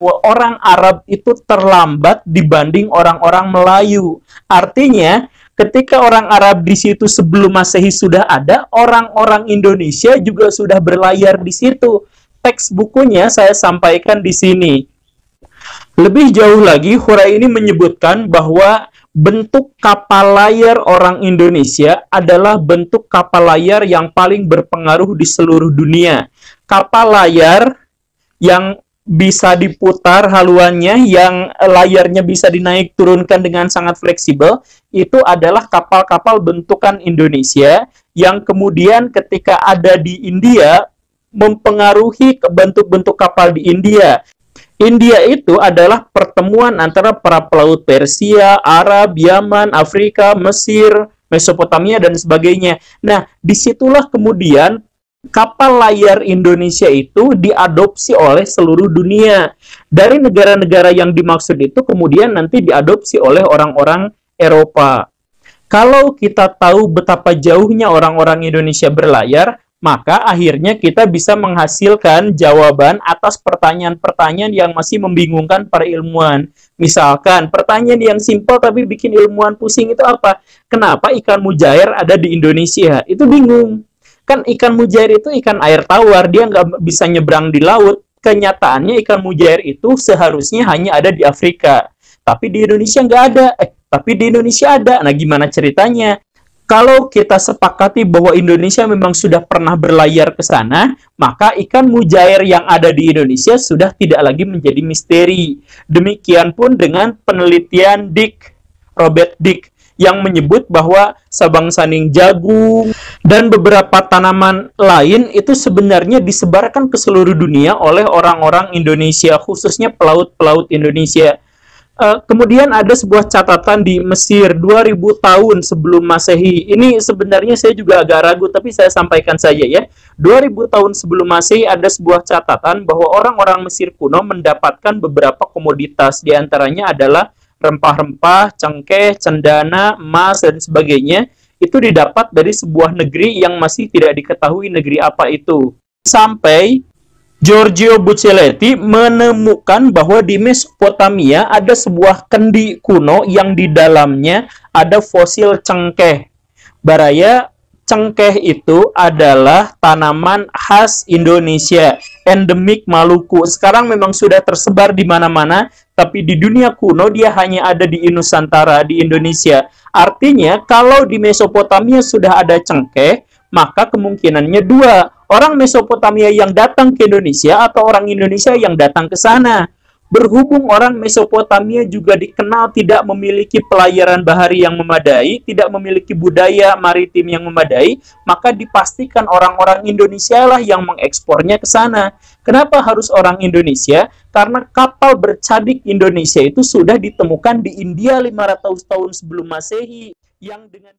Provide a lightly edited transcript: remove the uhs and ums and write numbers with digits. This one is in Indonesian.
orang Arab itu terlambat dibanding orang-orang Melayu. Artinya, ketika orang Arab di situ sebelum Masehi sudah ada, orang-orang Indonesia juga sudah berlayar di situ. Teks bukunya saya sampaikan di sini. Lebih jauh lagi, Hurai ini menyebutkan bahwa bentuk kapal layar orang Indonesia adalah bentuk kapal layar yang paling berpengaruh di seluruh dunia. Kapal layar yang bisa diputar haluannya, yang layarnya bisa dinaik turunkan dengan sangat fleksibel, itu adalah kapal-kapal bentukan Indonesia yang kemudian ketika ada di India mempengaruhi bentuk-bentuk kapal di India. India itu adalah pertemuan antara para pelaut Persia, Arab, Yaman, Afrika, Mesir, Mesopotamia, dan sebagainya. Nah, disitulah kemudian kapal layar Indonesia itu diadopsi oleh seluruh dunia. Dari negara-negara yang dimaksud itu kemudian nanti diadopsi oleh orang-orang Eropa. Kalau kita tahu betapa jauhnya orang-orang Indonesia berlayar, maka akhirnya kita bisa menghasilkan jawaban atas pertanyaan-pertanyaan yang masih membingungkan para ilmuwan. Misalkan, pertanyaan yang simpel tapi bikin ilmuwan pusing itu apa? Kenapa ikan mujair ada di Indonesia? Itu bingung. Kan ikan mujair itu ikan air tawar, dia nggak bisa nyebrang di laut. Kenyataannya ikan mujair itu seharusnya hanya ada di Afrika. Tapi di Indonesia nggak ada. Tapi di Indonesia ada. Nah, gimana ceritanya? Kalau kita sepakati bahwa Indonesia memang sudah pernah berlayar ke sana, maka ikan mujair yang ada di Indonesia sudah tidak lagi menjadi misteri. Demikian pun dengan penelitian Robert Dick, yang menyebut bahwa sabang saning jagung dan beberapa tanaman lain itu sebenarnya disebarkan ke seluruh dunia oleh orang-orang Indonesia, khususnya pelaut-pelaut Indonesia. Kemudian ada sebuah catatan di Mesir 2000 tahun sebelum Masehi. Ini sebenarnya saya juga agak ragu, tapi saya sampaikan saja ya. 2000 tahun sebelum Masehi ada sebuah catatan bahwa orang-orang Mesir kuno mendapatkan beberapa komoditas. Di antaranya adalah rempah-rempah, cengkeh, cendana, emas, dan sebagainya. Itu didapat dari sebuah negeri yang masih tidak diketahui negeri apa itu. Sampai Giorgio Buccellati menemukan bahwa di Mesopotamia ada sebuah kendi kuno yang di dalamnya ada fosil cengkeh. Baraya, cengkeh itu adalah tanaman khas Indonesia, endemik Maluku. Sekarang memang sudah tersebar di mana-mana, tapi di dunia kuno dia hanya ada di Nusantara, di Indonesia. Artinya, kalau di Mesopotamia sudah ada cengkeh, maka kemungkinannya dua. Orang Mesopotamia yang datang ke Indonesia atau orang Indonesia yang datang ke sana. Berhubung orang Mesopotamia juga dikenal tidak memiliki pelayaran bahari yang memadai, tidak memiliki budaya maritim yang memadai, maka dipastikan orang-orang Indonesia lah yang mengekspornya ke sana. Kenapa harus orang Indonesia? Karena kapal bercadik Indonesia itu sudah ditemukan di India 500 tahun sebelum Masehi, yang dengan